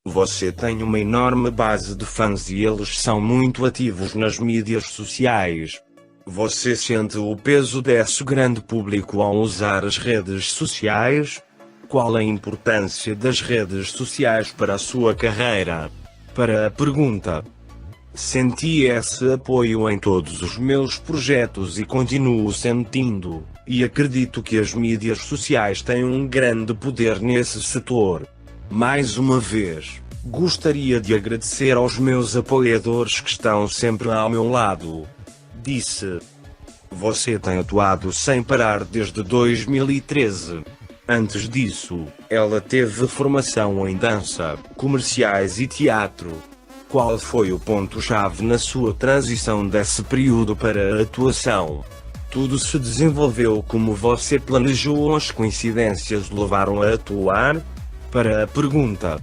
Você tem uma enorme base de fãs e eles são muito ativos nas mídias sociais. Você sente o peso desse grande público ao usar as redes sociais? Qual a importância das redes sociais para a sua carreira? Para a pergunta. Senti esse apoio em todos os meus projetos e continuo sentindo, e acredito que as mídias sociais têm um grande poder nesse setor. Mais uma vez, gostaria de agradecer aos meus apoiadores que estão sempre ao meu lado. Disse. Você tem atuado sem parar desde 2013. Antes disso, ela teve formação em dança, comerciais e teatro. Qual foi o ponto-chave na sua transição desse período para a atuação? Tudo se desenvolveu como você planejou ou as coincidências o levaram a atuar? Para a pergunta.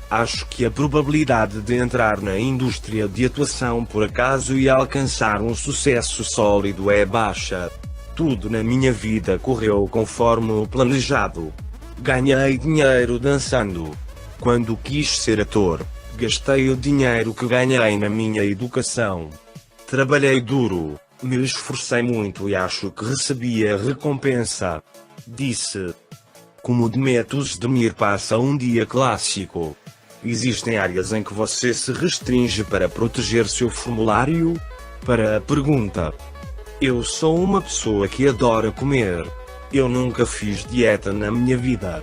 Acho que a probabilidade de entrar na indústria de atuação por acaso e alcançar um sucesso sólido é baixa. Tudo na minha vida correu conforme o planejado. Ganhei dinheiro dançando. Quando quis ser ator, gastei o dinheiro que ganhei na minha educação. Trabalhei duro, me esforcei muito e acho que recebi a recompensa. Disse. Como Demet Özdemir passa um dia clássico. Existem áreas em que você se restringe para proteger seu formulário? Para a pergunta. Eu sou uma pessoa que adora comer. Eu nunca fiz dieta na minha vida.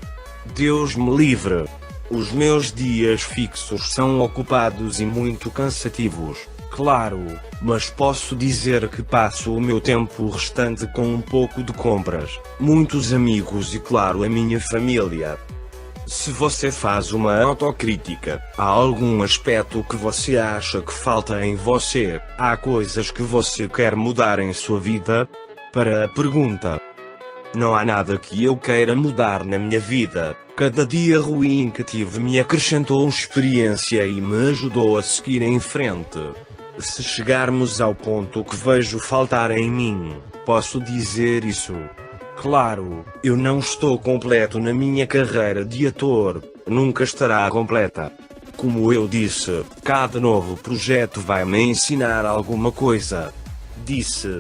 Deus me livre. Os meus dias fixos são ocupados e muito cansativos, claro, mas posso dizer que passo o meu tempo restante com um pouco de compras, muitos amigos e claro a minha família. Se você faz uma autocrítica, há algum aspecto que você acha que falta em você? Há coisas que você quer mudar em sua vida? Para a pergunta. Não há nada que eu queira mudar na minha vida. Cada dia ruim que tive me acrescentou experiência e me ajudou a seguir em frente. Se chegarmos ao ponto que vejo faltar em mim, posso dizer isso. Claro, eu não estou completo na minha carreira de ator, nunca estará completa. Como eu disse, cada novo projeto vai me ensinar alguma coisa. Disse.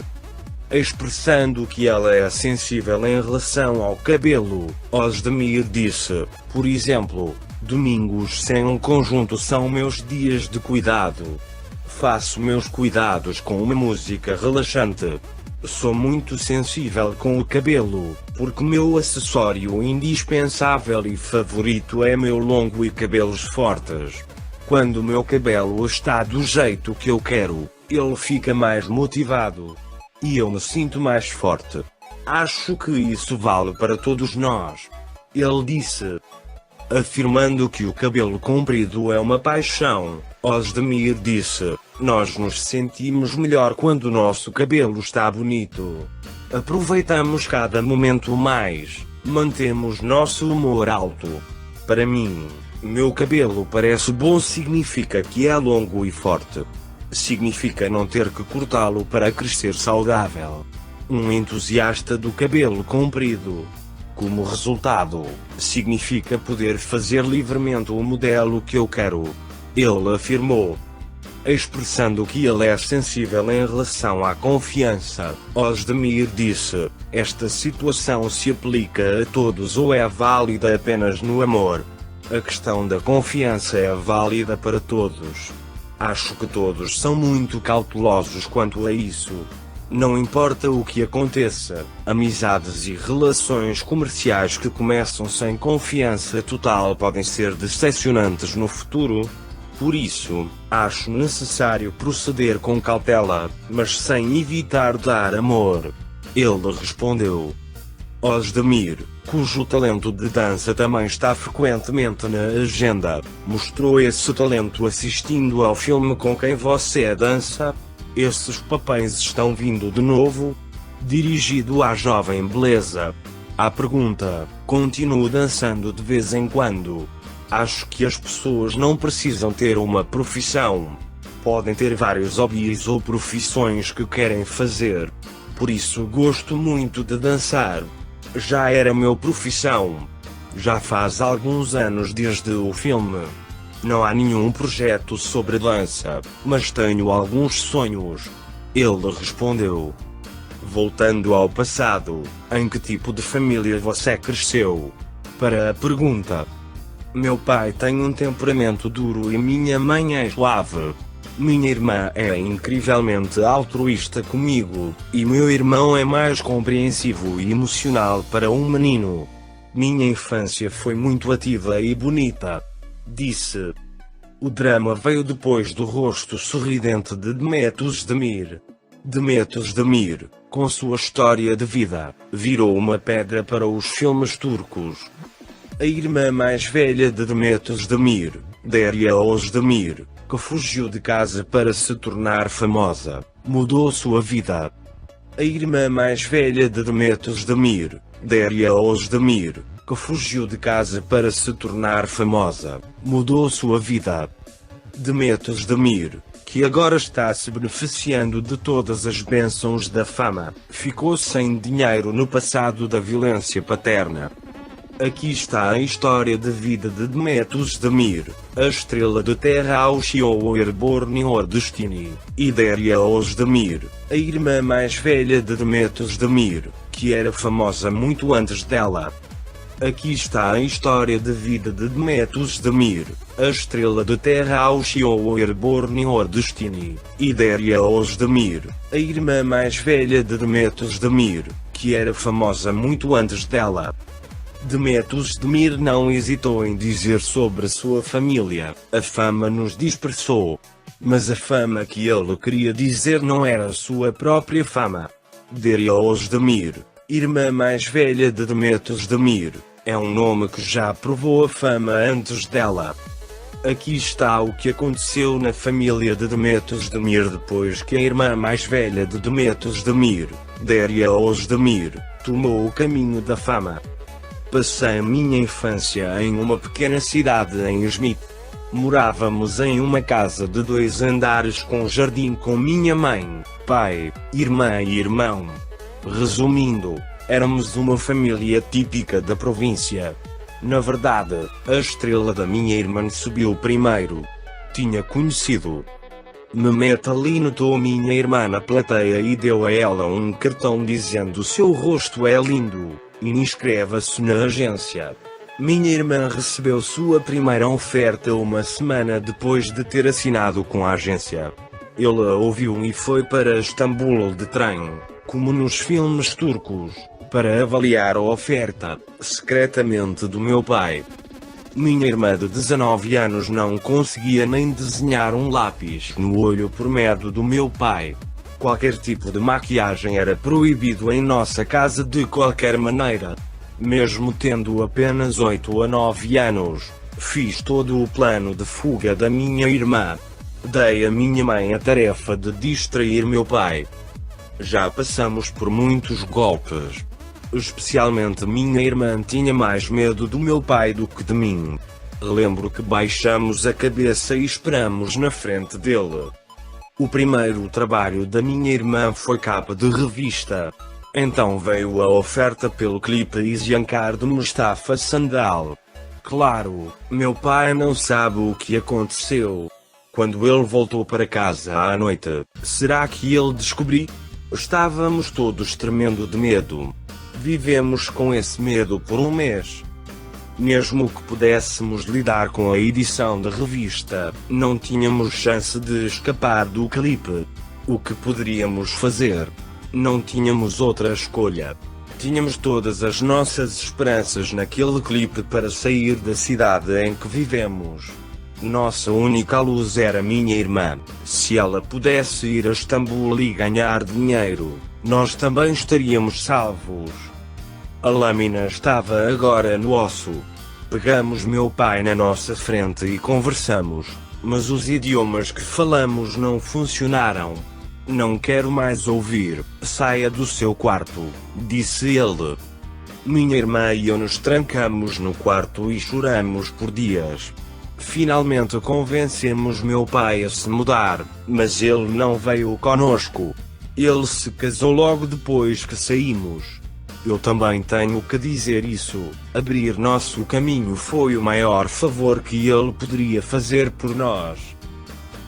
Expressando que ela é sensível em relação ao cabelo, Özdemir disse, por exemplo, domingos sem um conjunto são meus dias de cuidado. Faço meus cuidados com uma música relaxante. Sou muito sensível com o cabelo, porque meu acessório indispensável e favorito é meu longo e cabelos fortes. Quando meu cabelo está do jeito que eu quero, ele fica mais motivado. E eu me sinto mais forte. Acho que isso vale para todos nós. Ele disse. Afirmando que o cabelo comprido é uma paixão, Özdemir disse, nós nos sentimos melhor quando o nosso cabelo está bonito. Aproveitamos cada momento mais, mantemos nosso humor alto. Para mim, meu cabelo parece bom significa que é longo e forte. Significa não ter que cortá-lo para crescer saudável. Um entusiasta do cabelo comprido. Como resultado, significa poder fazer livremente o modelo que eu quero. Ele afirmou. Expressando que ele é sensível em relação à confiança, Özdemir disse, esta situação se aplica a todos ou é válida apenas no amor? A questão da confiança é válida para todos. Acho que todos são muito cautelosos quanto a isso. Não importa o que aconteça, amizades e relações comerciais que começam sem confiança total podem ser decepcionantes no futuro. Por isso, acho necessário proceder com cautela, mas sem evitar dar amor. Ele respondeu. Özdemir, cujo talento de dança também está frequentemente na agenda, mostrou esse talento assistindo ao filme Com Quem Você Dança? Esses papéis estão vindo de novo? Dirigido à jovem beleza. A pergunta, continuo dançando de vez em quando. Acho que as pessoas não precisam ter uma profissão. Podem ter vários hobbies ou profissões que querem fazer. Por isso gosto muito de dançar. Já era minha profissão. Já faz alguns anos desde o filme. Não há nenhum projeto sobre dança, mas tenho alguns sonhos. Ele respondeu. Voltando ao passado, em que tipo de família você cresceu? Para a pergunta. Meu pai tem um temperamento duro e minha mãe é suave. Minha irmã é incrivelmente altruísta comigo, e meu irmão é mais compreensivo e emocional para um menino. Minha infância foi muito ativa e bonita. Disse. O drama veio depois do rosto sorridente de Demet Özdemir. Demet Özdemir, com sua história de vida, virou uma pedra para os filmes turcos. A irmã mais velha de Demet Özdemir, Derya Özdemir, que fugiu de casa para se tornar famosa, mudou sua vida. A irmã mais velha de Demet Özdemir, Derya Özdemir, que fugiu de casa para se tornar famosa, mudou sua vida. Demet Özdemir, que agora está se beneficiando de todas as bênçãos da fama, ficou sem dinheiro no passado da violência paterna. Aqui está a história de vida de Demet Özdemir, a estrela de terra Auşio Erborni Destiny, e Derya Özdemir, a irmã mais velha de Demet Özdemir, que era famosa muito antes dela. Aqui está a história de vida de Demet Özdemir, a estrela de terra Auşio Erborni Destiny, e Derya Özdemir, a irmã mais velha de Demet Özdemir, que era famosa muito antes dela. Demet Özdemir não hesitou em dizer sobre sua família: a fama nos dispersou. Mas a fama que ele queria dizer não era sua própria fama. Derya Özdemir, irmã mais velha de Demet Özdemir, é um nome que já provou a fama antes dela. Aqui está o que aconteceu na família de Demet Özdemir depois que a irmã mais velha de Demet Özdemir, Derya Özdemir, tomou o caminho da fama. Passei a minha infância em uma pequena cidade em Izmit. Morávamos em uma casa de 2 andares com jardim com minha mãe, pai, irmã e irmão. Resumindo, éramos uma família típica da província. Na verdade, a estrela da minha irmã subiu primeiro. Tinha conhecido. Mehmet Ali notou minha irmã na plateia e deu a ela um cartão dizendo: seu rosto é lindo. Inscreva-se na agência. Minha irmã recebeu sua primeira oferta uma semana depois de ter assinado com a agência. Ele a ouviu e foi para Istambul de trem, como nos filmes turcos, para avaliar a oferta, secretamente do meu pai. Minha irmã de 19 anos não conseguia nem desenhar um lápis no olho por medo do meu pai. Qualquer tipo de maquiagem era proibido em nossa casa de qualquer maneira. Mesmo tendo apenas 8 a 9 anos, fiz todo o plano de fuga da minha irmã. Dei a minha mãe a tarefa de distrair meu pai. Já passamos por muitos golpes. Especialmente minha irmã tinha mais medo do meu pai do que de mim. Lembro que baixamos a cabeça e esperamos na frente dele. O primeiro trabalho da minha irmã foi capa de revista. Então veio a oferta pelo clipe Isyankar de Mustafa Sandal. Claro, meu pai não sabe o que aconteceu. Quando ele voltou para casa à noite, será que ele descobriu? Estávamos todos tremendo de medo. Vivemos com esse medo por um mês. Mesmo que pudéssemos lidar com a edição da revista, não tínhamos chance de escapar do clipe. O que poderíamos fazer? Não tínhamos outra escolha. Tínhamos todas as nossas esperanças naquele clipe para sair da cidade em que vivemos. Nossa única luz era minha irmã. Se ela pudesse ir a Istambul e ganhar dinheiro, nós também estaríamos salvos. A lâmina estava agora no osso. Pegamos meu pai na nossa frente e conversamos, mas os idiomas que falamos não funcionaram. Não quero mais ouvir, saia do seu quarto, disse ele. Minha irmã e eu nos trancamos no quarto e choramos por dias. Finalmente convencemos meu pai a se mudar, mas ele não veio conosco. Ele se casou logo depois que saímos. Eu também tenho que dizer isso. Abrir nosso caminho foi o maior favor que ele poderia fazer por nós.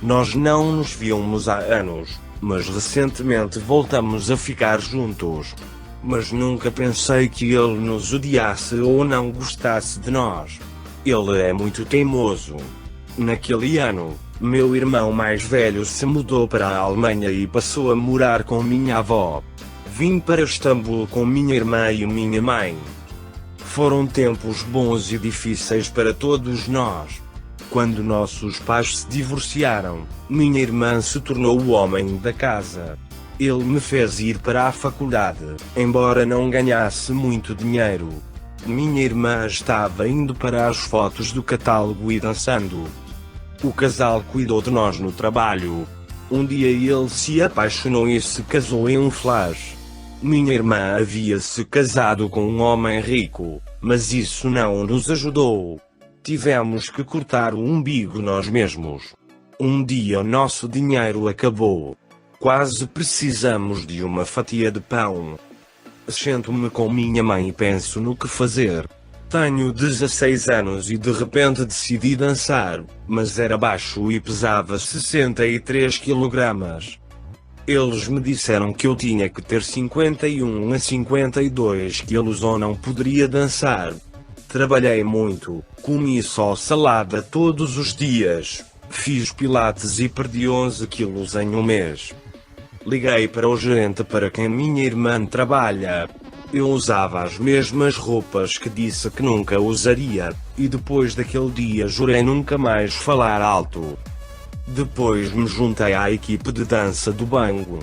Nós não nos víamos há anos, mas recentemente voltamos a ficar juntos. Mas nunca pensei que ele nos odiasse ou não gostasse de nós. Ele é muito teimoso. Naquele ano, meu irmão mais velho se mudou para a Alemanha e passou a morar com minha avó. Vim para Istambul com minha irmã e minha mãe. Foram tempos bons e difíceis para todos nós. Quando nossos pais se divorciaram, minha irmã se tornou o homem da casa. Ele me fez ir para a faculdade, embora não ganhasse muito dinheiro. Minha irmã estava indo para as fotos do catálogo e dançando. O casal cuidou de nós no trabalho. Um dia ele se apaixonou e se casou em um flash. Minha irmã havia se casado com um homem rico, mas isso não nos ajudou. Tivemos que cortar o umbigo nós mesmos. Um dia o nosso dinheiro acabou. Quase precisamos de uma fatia de pão. Sento-me com minha mãe e penso no que fazer. Tenho 16 anos e de repente decidi dançar, mas era baixo e pesava 63 kg. Eles me disseram que eu tinha que ter 51 a 52 quilos ou não poderia dançar. Trabalhei muito, comi só salada todos os dias, fiz pilates e perdi 11 quilos em um mês. Liguei para o gerente para quem minha irmã trabalha. Eu usava as mesmas roupas que disse que nunca usaria, e depois daquele dia jurei nunca mais falar alto. Depois me juntei à equipe de dança do Bango.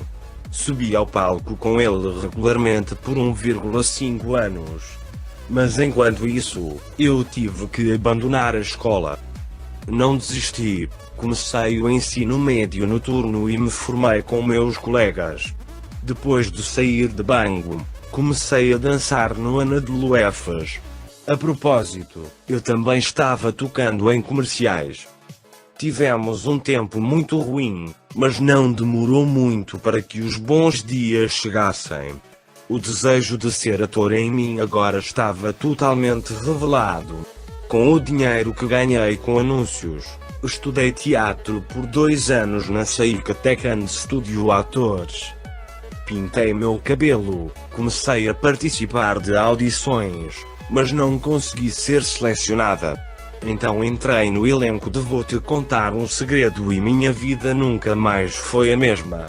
Subi ao palco com ele regularmente por 1,5 anos. Mas enquanto isso, eu tive que abandonar a escola. Não desisti, comecei o ensino médio noturno e me formei com meus colegas. Depois de sair de Bango, comecei a dançar no Ana de Luefas. A propósito, eu também estava tocando em comerciais. Tivemos um tempo muito ruim, mas não demorou muito para que os bons dias chegassem. O desejo de ser ator em mim agora estava totalmente revelado. Com o dinheiro que ganhei com anúncios, estudei teatro por 2 anos na Saíca Tech and Studio Atores. Pintei meu cabelo, comecei a participar de audições, mas não consegui ser selecionada. Então entrei no elenco de Vou Te Contar um Segredo e minha vida nunca mais foi a mesma.